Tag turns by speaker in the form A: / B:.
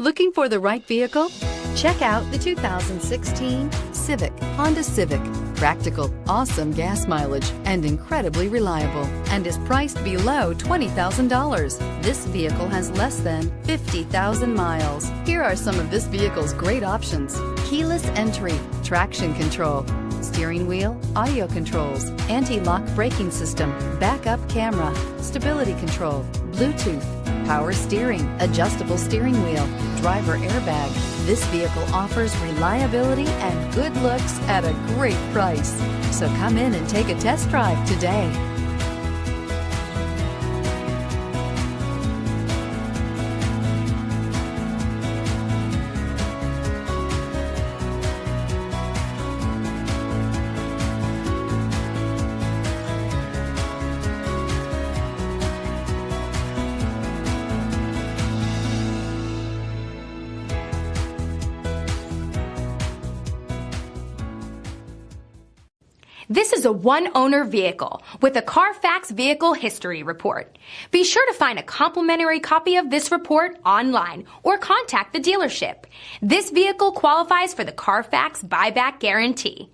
A: Looking for the right vehicle? Check out the 2016 Honda Civic. Practical, awesome gas mileage, and incredibly reliable, and is priced below $20,000. This vehicle has less than 50,000 miles. Here are some of this vehicle's great options: keyless entry, traction control, steering wheel audio controls, anti-lock braking system, backup camera, stability control, Bluetooth, power steering, adjustable steering wheel, driver airbag. This vehicle offers reliability and good looks at a great price. So come in and take a test drive today.
B: This is a one-owner vehicle with a Carfax Vehicle History Report. Be sure to find a complimentary copy of this report online or contact the dealership. This vehicle qualifies for the Carfax Buyback Guarantee.